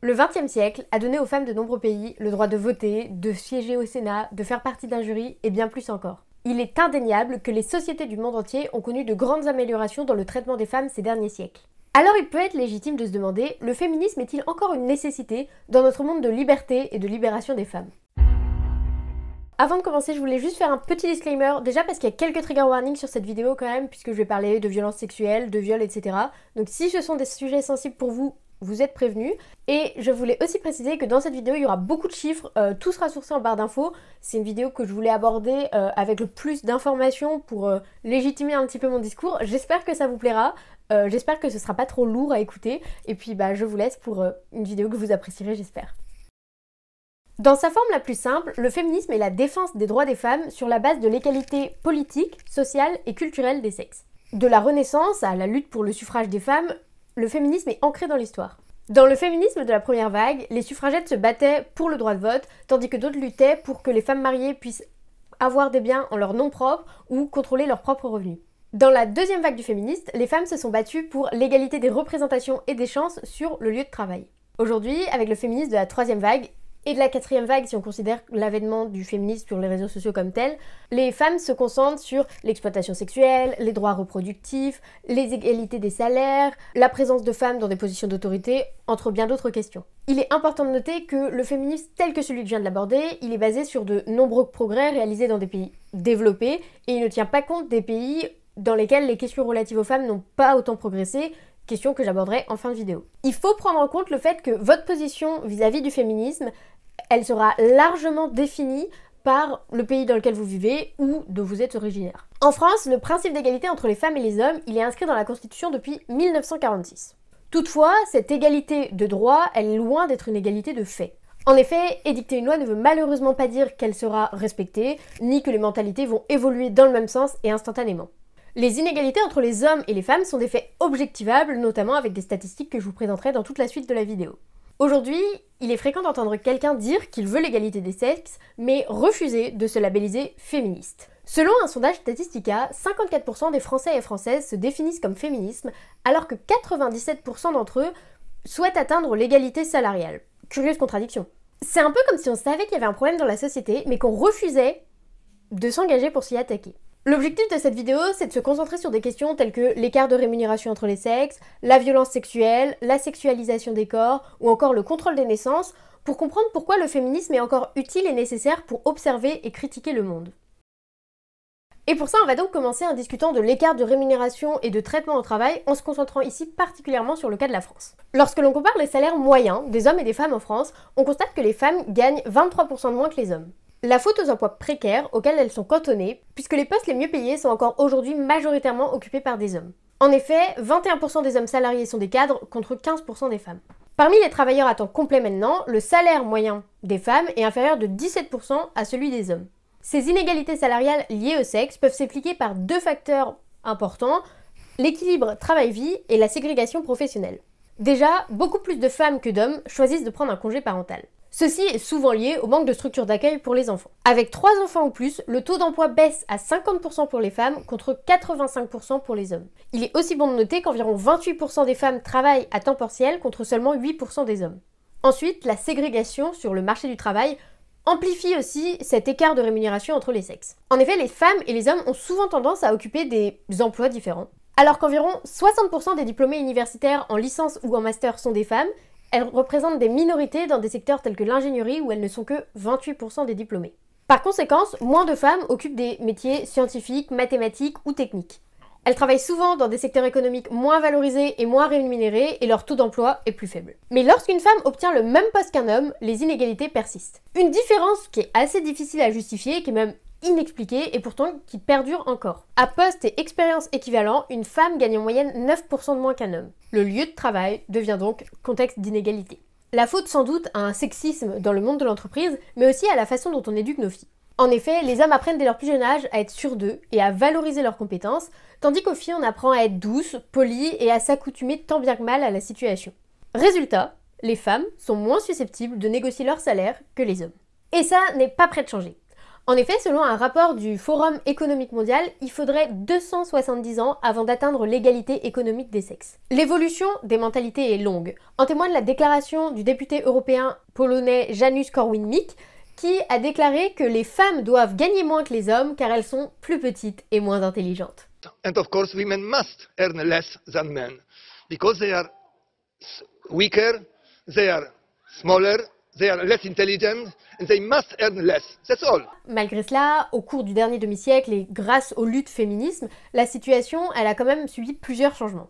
Le XXe siècle a donné aux femmes de nombreux pays le droit de voter, de siéger au Sénat, de faire partie d'un jury et bien plus encore. Il est indéniable que les sociétés du monde entier ont connu de grandes améliorations dans le traitement des femmes ces derniers siècles. Alors il peut être légitime de se demander, le féminisme est-il encore une nécessité dans notre monde de liberté et de libération des femmes ? Avant de commencer, je voulais juste faire un petit disclaimer, déjà parce qu'il y a quelques trigger warnings sur cette vidéo quand même, puisque je vais parler de violences sexuelles, de viols, etc. Donc si ce sont des sujets sensibles pour vous, vous êtes prévenus. Et je voulais aussi préciser que dans cette vidéo, il y aura beaucoup de chiffres, tout sera sourcé en barre d'infos. C'est une vidéo que je voulais aborder avec le plus d'informations pour légitimer un petit peu mon discours. J'espère que ça vous plaira, j'espère que ce sera pas trop lourd à écouter. Et puis je vous laisse pour une vidéo que vous apprécierez, j'espère. Dans sa forme la plus simple, le féminisme est la défense des droits des femmes sur la base de l'égalité politique, sociale et culturelle des sexes. De la Renaissance à la lutte pour le suffrage des femmes, le féminisme est ancré dans l'histoire. Dans le féminisme de la première vague, les suffragettes se battaient pour le droit de vote, tandis que d'autres luttaient pour que les femmes mariées puissent avoir des biens en leur nom propre ou contrôler leurs propres revenus. Dans la deuxième vague du féminisme, les femmes se sont battues pour l'égalité des représentations et des chances sur le lieu de travail. Aujourd'hui, avec le féminisme de la troisième vague, et de la quatrième vague, si on considère l'avènement du féminisme sur les réseaux sociaux comme tel, les femmes se concentrent sur l'exploitation sexuelle, les droits reproductifs, les égalités des salaires, la présence de femmes dans des positions d'autorité, entre bien d'autres questions. Il est important de noter que le féminisme tel que celui que je viens de l'aborder, il est basé sur de nombreux progrès réalisés dans des pays développés, et il ne tient pas compte des pays dans lesquels les questions relatives aux femmes n'ont pas autant progressé, question que j'aborderai en fin de vidéo. Il faut prendre en compte le fait que votre position vis-à-vis du féminisme, elle sera largement définie par le pays dans lequel vous vivez ou dont vous êtes originaire. En France, le principe d'égalité entre les femmes et les hommes, il est inscrit dans la Constitution depuis 1946. Toutefois, cette égalité de droit, elle est loin d'être une égalité de fait. En effet, édicter une loi ne veut malheureusement pas dire qu'elle sera respectée, ni que les mentalités vont évoluer dans le même sens et instantanément. Les inégalités entre les hommes et les femmes sont des faits objectivables, notamment avec des statistiques que je vous présenterai dans toute la suite de la vidéo. Aujourd'hui, il est fréquent d'entendre quelqu'un dire qu'il veut l'égalité des sexes, mais refuser de se labelliser féministe. Selon un sondage Statistica, 54% des Français et Françaises se définissent comme féminisme, alors que 97% d'entre eux souhaitent atteindre l'égalité salariale. Curieuse contradiction. C'est un peu comme si on savait qu'il y avait un problème dans la société, mais qu'on refusait de s'engager pour s'y attaquer. L'objectif de cette vidéo, c'est de se concentrer sur des questions telles que l'écart de rémunération entre les sexes, la violence sexuelle, la sexualisation des corps ou encore le contrôle des naissances, pour comprendre pourquoi le féminisme est encore utile et nécessaire pour observer et critiquer le monde. Et pour ça, on va donc commencer en discutant de l'écart de rémunération et de traitement au travail, en se concentrant ici particulièrement sur le cas de la France. Lorsque l'on compare les salaires moyens des hommes et des femmes en France, on constate que les femmes gagnent 23% de moins que les hommes. La faute aux emplois précaires auxquels elles sont cantonnées, puisque les postes les mieux payés sont encore aujourd'hui majoritairement occupés par des hommes. En effet, 21% des hommes salariés sont des cadres contre 15% des femmes. Parmi les travailleurs à temps complet maintenant, le salaire moyen des femmes est inférieur de 17% à celui des hommes. Ces inégalités salariales liées au sexe peuvent s'expliquer par deux facteurs importants, l'équilibre travail-vie et la ségrégation professionnelle. Déjà, beaucoup plus de femmes que d'hommes choisissent de prendre un congé parental. Ceci est souvent lié au manque de structures d'accueil pour les enfants. Avec 3 enfants ou plus, le taux d'emploi baisse à 50% pour les femmes contre 85% pour les hommes. Il est aussi bon de noter qu'environ 28% des femmes travaillent à temps partiel contre seulement 8% des hommes. Ensuite, la ségrégation sur le marché du travail amplifie aussi cet écart de rémunération entre les sexes. En effet, les femmes et les hommes ont souvent tendance à occuper des emplois différents. Alors qu'environ 60% des diplômés universitaires en licence ou en master sont des femmes, elles représentent des minorités dans des secteurs tels que l'ingénierie où elles ne sont que 28% des diplômés. Par conséquent, moins de femmes occupent des métiers scientifiques, mathématiques ou techniques. Elles travaillent souvent dans des secteurs économiques moins valorisés et moins rémunérés et leur taux d'emploi est plus faible. Mais lorsqu'une femme obtient le même poste qu'un homme, les inégalités persistent. Une différence qui est assez difficile à justifier, qui est même inexpliquée et pourtant qui perdure encore. À poste et expérience équivalents, une femme gagne en moyenne 9% de moins qu'un homme. Le lieu de travail devient donc contexte d'inégalité. La faute sans doute à un sexisme dans le monde de l'entreprise, mais aussi à la façon dont on éduque nos filles. En effet, les hommes apprennent dès leur plus jeune âge à être sûrs d'eux et à valoriser leurs compétences, tandis qu'aux filles on apprend à être douces, polies et à s'accoutumer tant bien que mal à la situation. Résultat, les femmes sont moins susceptibles de négocier leur salaire que les hommes. Et ça n'est pas prêt de changer. En effet, selon un rapport du Forum économique mondial, il faudrait 270 ans avant d'atteindre l'égalité économique des sexes. L'évolution des mentalités est longue. En témoigne la déclaration du député européen polonais Janusz Korwin-Mikke, qui a déclaré que les femmes doivent gagner moins que les hommes car elles sont plus petites et moins intelligentes. And of course, women must earn less than men because they are weaker, they are smaller, they are less intelligent, and they must earn less. That's all. Malgré cela, au cours du dernier demi-siècle et grâce aux luttes féminisme, la situation, elle a quand même subi plusieurs changements.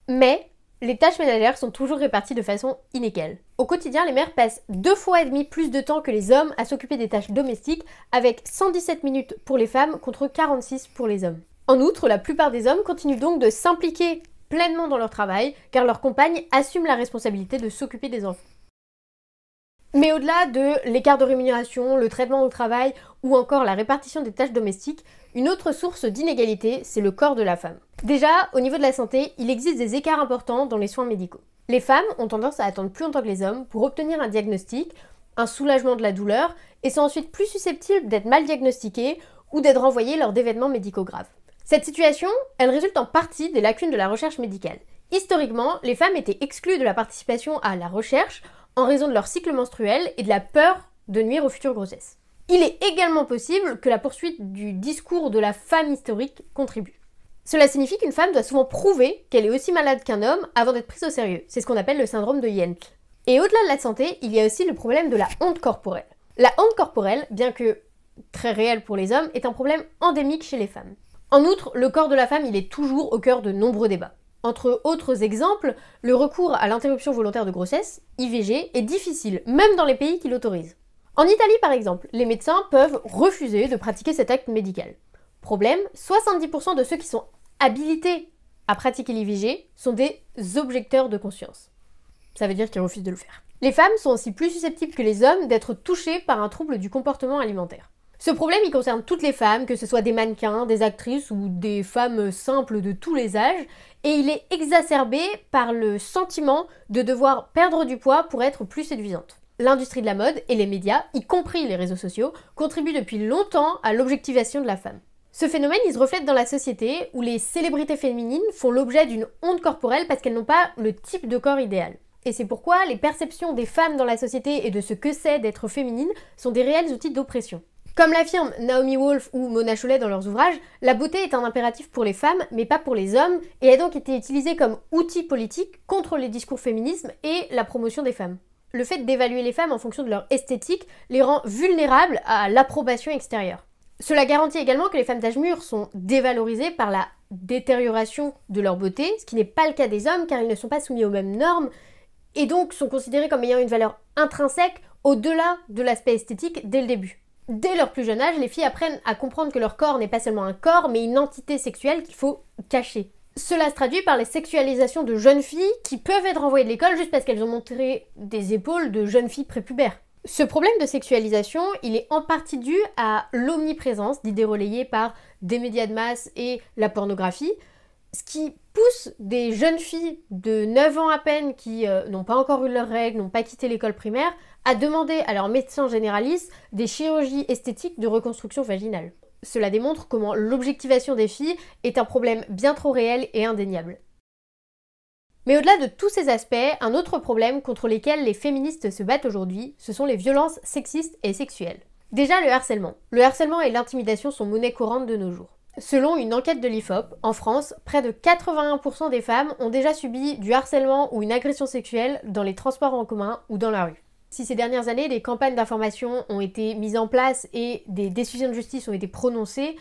Mais les tâches ménagères sont toujours réparties de façon inégale. Au quotidien, les mères passent 2,5 fois plus de temps que les hommes à s'occuper des tâches domestiques, avec 117 minutes pour les femmes contre 46 pour les hommes. En outre, la plupart des hommes continuent donc de s'impliquer pleinement dans leur travail, car leurs compagnes assument la responsabilité de s'occuper des enfants. Mais au-delà de l'écart de rémunération, le traitement au travail ou encore la répartition des tâches domestiques, une autre source d'inégalité, c'est le corps de la femme. Déjà, au niveau de la santé, il existe des écarts importants dans les soins médicaux. Les femmes ont tendance à attendre plus longtemps que les hommes pour obtenir un diagnostic, un soulagement de la douleur, et sont ensuite plus susceptibles d'être mal diagnostiquées ou d'être renvoyées lors d'événements médicaux graves. Cette situation, elle résulte en partie des lacunes de la recherche médicale. Historiquement, les femmes étaient exclues de la participation à la recherche en raison de leur cycle menstruel et de la peur de nuire aux futures grossesses. Il est également possible que la poursuite du discours de la femme historique contribue. Cela signifie qu'une femme doit souvent prouver qu'elle est aussi malade qu'un homme avant d'être prise au sérieux. C'est ce qu'on appelle le syndrome de Jentl. Et au-delà de la santé, il y a aussi le problème de la honte corporelle. La honte corporelle, bien que très réelle pour les hommes, est un problème endémique chez les femmes. En outre, le corps de la femme, il est toujours au cœur de nombreux débats. Entre autres exemples, le recours à l'interruption volontaire de grossesse, IVG, est difficile, même dans les pays qui l'autorisent. En Italie, par exemple, les médecins peuvent refuser de pratiquer cet acte médical. Problème, 70% de ceux qui sont habilités à pratiquer l'IVG sont des objecteurs de conscience. Ça veut dire qu'ils refusent de le faire. Les femmes sont aussi plus susceptibles que les hommes d'être touchées par un trouble du comportement alimentaire. Ce problème, il concerne toutes les femmes, que ce soit des mannequins, des actrices ou des femmes simples de tous les âges, et il est exacerbé par le sentiment de devoir perdre du poids pour être plus séduisante. L'industrie de la mode et les médias, y compris les réseaux sociaux, contribuent depuis longtemps à l'objectivation de la femme. Ce phénomène, il se reflète dans la société où les célébrités féminines font l'objet d'une honte corporelle parce qu'elles n'ont pas le type de corps idéal. Et c'est pourquoi les perceptions des femmes dans la société et de ce que c'est d'être féminine sont des réels outils d'oppression. Comme l'affirment Naomi Wolf ou Mona Chollet dans leurs ouvrages, la beauté est un impératif pour les femmes, mais pas pour les hommes, et a donc été utilisée comme outil politique contre les discours féminisme et la promotion des femmes. Le fait d'évaluer les femmes en fonction de leur esthétique les rend vulnérables à l'approbation extérieure. Cela garantit également que les femmes d'âge mûr sont dévalorisées par la détérioration de leur beauté, ce qui n'est pas le cas des hommes car ils ne sont pas soumis aux mêmes normes, et donc sont considérés comme ayant une valeur intrinsèque au-delà de l'aspect esthétique dès le début. Dès leur plus jeune âge, les filles apprennent à comprendre que leur corps n'est pas seulement un corps, mais une entité sexuelle qu'il faut cacher. Cela se traduit par les sexualisations de jeunes filles qui peuvent être renvoyées de l'école juste parce qu'elles ont montré des épaules de jeunes filles prépubères. Ce problème de sexualisation, il est en partie dû à l'omniprésence d'idées relayées par des médias de masse et la pornographie, ce qui pousse des jeunes filles de 9 ans à peine qui n'ont pas encore eu leurs règles, n'ont pas quitté l'école primaire, à demander à leur médecin généraliste des chirurgies esthétiques de reconstruction vaginale. Cela démontre comment l'objectivation des filles est un problème bien trop réel et indéniable. Mais au-delà de tous ces aspects, un autre problème contre lequel les féministes se battent aujourd'hui, ce sont les violences sexistes et sexuelles. Déjà le harcèlement. Le harcèlement et l'intimidation sont monnaie courante de nos jours. Selon une enquête de l'IFOP, en France, près de 81% des femmes ont déjà subi du harcèlement ou une agression sexuelle dans les transports en commun ou dans la rue. Si ces dernières années, des campagnes d'information ont été mises en place et des décisions de justice ont été prononcées,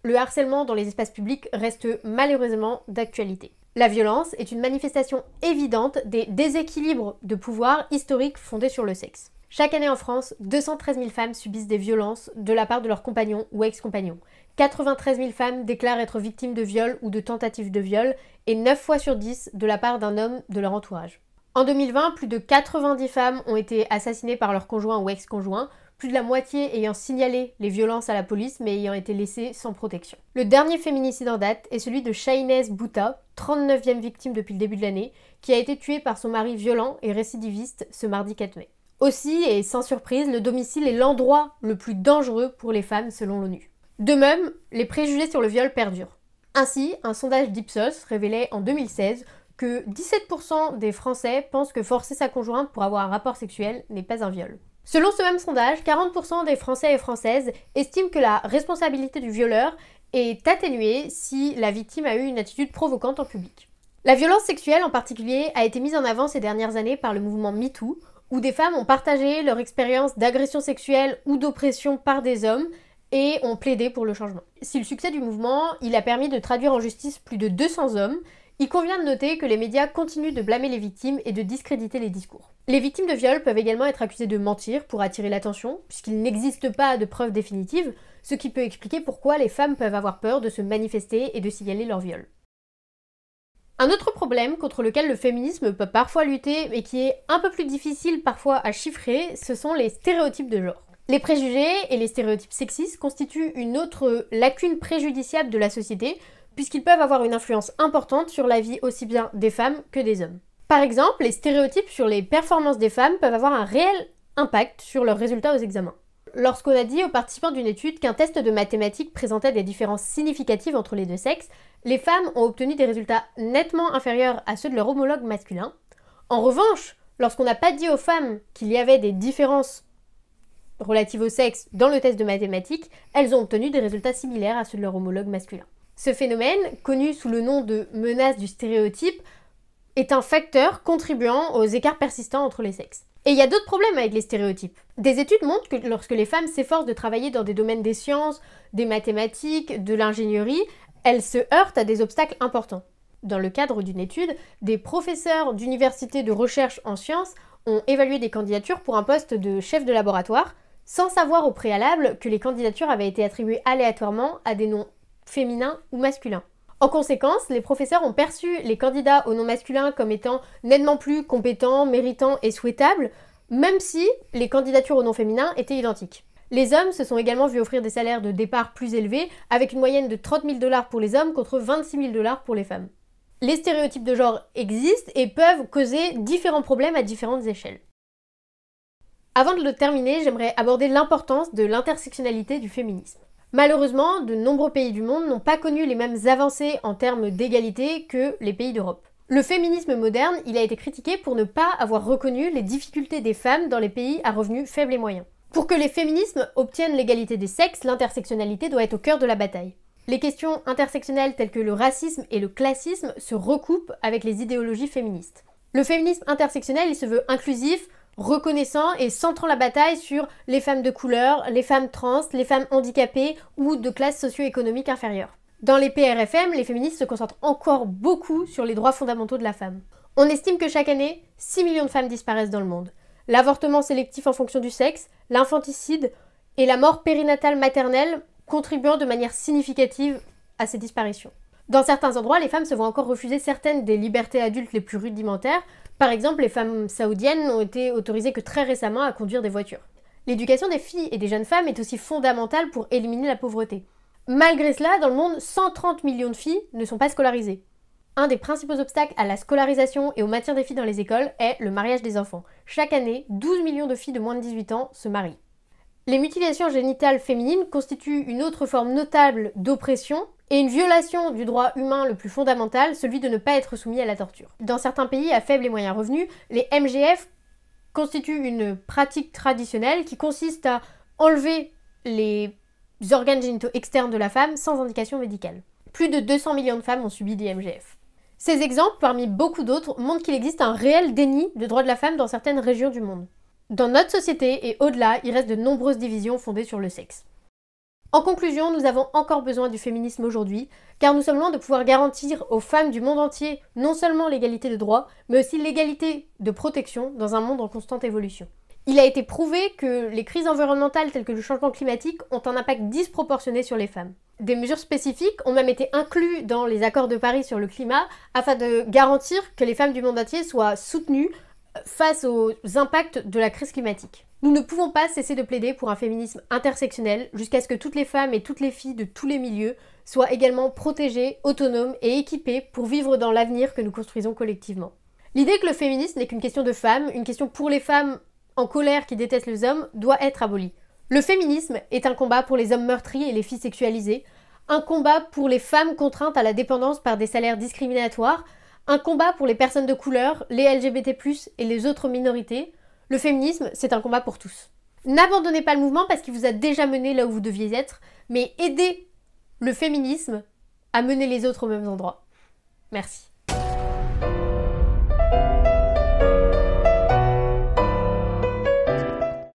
le harcèlement dans les espaces publics reste malheureusement d'actualité. La violence est une manifestation évidente des déséquilibres de pouvoir historiques fondés sur le sexe. Chaque année en France, 213 000 femmes subissent des violences de la part de leurs compagnons ou ex-compagnons. 93 000 femmes déclarent être victimes de viol ou de tentatives de viol et 9 fois sur 10 de la part d'un homme de leur entourage. En 2020, plus de 90 femmes ont été assassinées par leur conjoint ou ex-conjoint, plus de la moitié ayant signalé les violences à la police mais ayant été laissées sans protection. Le dernier féminicide en date est celui de Shahinez Bouta, 39e victime depuis le début de l'année, qui a été tuée par son mari violent et récidiviste ce mardi 4 mai. Aussi, et sans surprise, le domicile est l'endroit le plus dangereux pour les femmes selon l'ONU. De même, les préjugés sur le viol perdurent. Ainsi, un sondage d'Ipsos révélait en 2016 que 17% des Français pensent que forcer sa conjointe pour avoir un rapport sexuel n'est pas un viol. Selon ce même sondage, 40% des Français et Françaises estiment que la responsabilité du violeur est atténuée si la victime a eu une attitude provocante en public. La violence sexuelle en particulier a été mise en avant ces dernières années par le mouvement MeToo, où des femmes ont partagé leur expérience d'agression sexuelle ou d'oppression par des hommes et ont plaidé pour le changement. Si le succès du mouvement, il a permis de traduire en justice plus de 200 hommes, il convient de noter que les médias continuent de blâmer les victimes et de discréditer les discours. Les victimes de viol peuvent également être accusées de mentir pour attirer l'attention, puisqu'il n'existe pas de preuves définitives, ce qui peut expliquer pourquoi les femmes peuvent avoir peur de se manifester et de signaler leur viol. Un autre problème contre lequel le féminisme peut parfois lutter, mais qui est un peu plus difficile parfois à chiffrer, ce sont les stéréotypes de genre. Les préjugés et les stéréotypes sexistes constituent une autre lacune préjudiciable de la société, puisqu'ils peuvent avoir une influence importante sur la vie aussi bien des femmes que des hommes. Par exemple, les stéréotypes sur les performances des femmes peuvent avoir un réel impact sur leurs résultats aux examens. Lorsqu'on a dit aux participants d'une étude qu'un test de mathématiques présentait des différences significatives entre les deux sexes, les femmes ont obtenu des résultats nettement inférieurs à ceux de leurs homologues masculins. En revanche, lorsqu'on n'a pas dit aux femmes qu'il y avait des différences relatives au sexe dans le test de mathématiques, elles ont obtenu des résultats similaires à ceux de leurs homologues masculins. Ce phénomène, connu sous le nom de menace du stéréotype, est un facteur contribuant aux écarts persistants entre les sexes. Et il y a d'autres problèmes avec les stéréotypes. Des études montrent que lorsque les femmes s'efforcent de travailler dans des domaines des sciences, des mathématiques, de l'ingénierie, elles se heurtent à des obstacles importants. Dans le cadre d'une étude, des professeurs d'université de recherche en sciences ont évalué des candidatures pour un poste de chef de laboratoire, sans savoir au préalable que les candidatures avaient été attribuées aléatoirement à des noms féminins ou masculins. En conséquence, les professeurs ont perçu les candidats au nom masculin comme étant nettement plus compétents, méritants et souhaitables, même si les candidatures au nom féminin étaient identiques. Les hommes se sont également vus offrir des salaires de départ plus élevés, avec une moyenne de 30 000 $ pour les hommes contre 26 000 $ pour les femmes. Les stéréotypes de genre existent et peuvent causer différents problèmes à différentes échelles. Avant de le terminer, j'aimerais aborder l'importance de l'intersectionnalité du féminisme. Malheureusement, de nombreux pays du monde n'ont pas connu les mêmes avancées en termes d'égalité que les pays d'Europe. Le féminisme moderne, il a été critiqué pour ne pas avoir reconnu les difficultés des femmes dans les pays à revenus faibles et moyens. Pour que les féminismes obtiennent l'égalité des sexes, l'intersectionnalité doit être au cœur de la bataille. Les questions intersectionnelles telles que le racisme et le classisme se recoupent avec les idéologies féministes. Le féminisme intersectionnel, il se veut inclusif, reconnaissant et centrant la bataille sur les femmes de couleur, les femmes trans, les femmes handicapées ou de classe socio-économique inférieure. Dans les PRFM, les féministes se concentrent encore beaucoup sur les droits fondamentaux de la femme. On estime que chaque année, 6 millions de femmes disparaissent dans le monde. L'avortement sélectif en fonction du sexe, l'infanticide et la mort périnatale maternelle contribuant de manière significative à ces disparitions. Dans certains endroits, les femmes se voient encore refuser certaines des libertés adultes les plus rudimentaires. Par exemple, les femmes saoudiennes n'ont été autorisées que très récemment à conduire des voitures. L'éducation des filles et des jeunes femmes est aussi fondamentale pour éliminer la pauvreté. Malgré cela, dans le monde, 130 millions de filles ne sont pas scolarisées. Un des principaux obstacles à la scolarisation et au maintien des filles dans les écoles est le mariage des enfants. Chaque année, 12 millions de filles de moins de 18 ans se marient. Les mutilations génitales féminines constituent une autre forme notable d'oppression et une violation du droit humain le plus fondamental, celui de ne pas être soumis à la torture. Dans certains pays à faibles et moyens revenus, les MGF constituent une pratique traditionnelle qui consiste à enlever les organes génitaux externes de la femme sans indication médicale. Plus de 200 millions de femmes ont subi des MGF. Ces exemples, parmi beaucoup d'autres, montrent qu'il existe un réel déni de droits de la femme dans certaines régions du monde. Dans notre société et au-delà, il reste de nombreuses divisions fondées sur le sexe. En conclusion, nous avons encore besoin du féminisme aujourd'hui, car nous sommes loin de pouvoir garantir aux femmes du monde entier non seulement l'égalité de droit, mais aussi l'égalité de protection dans un monde en constante évolution. Il a été prouvé que les crises environnementales telles que le changement climatique ont un impact disproportionné sur les femmes. Des mesures spécifiques ont même été incluses dans les accords de Paris sur le climat afin de garantir que les femmes du monde entier soient soutenues face aux impacts de la crise climatique. Nous ne pouvons pas cesser de plaider pour un féminisme intersectionnel jusqu'à ce que toutes les femmes et toutes les filles de tous les milieux soient également protégées, autonomes et équipées pour vivre dans l'avenir que nous construisons collectivement. L'idée que le féminisme n'est qu'une question de femmes, une question pour les femmes en colère qui détestent les hommes doit être aboli. Le féminisme est un combat pour les hommes meurtris et les filles sexualisées, un combat pour les femmes contraintes à la dépendance par des salaires discriminatoires, un combat pour les personnes de couleur, les LGBT+, et les autres minorités. Le féminisme, c'est un combat pour tous. N'abandonnez pas le mouvement parce qu'il vous a déjà mené là où vous deviez être, mais aidez le féminisme à mener les autres aux mêmes endroits. Merci.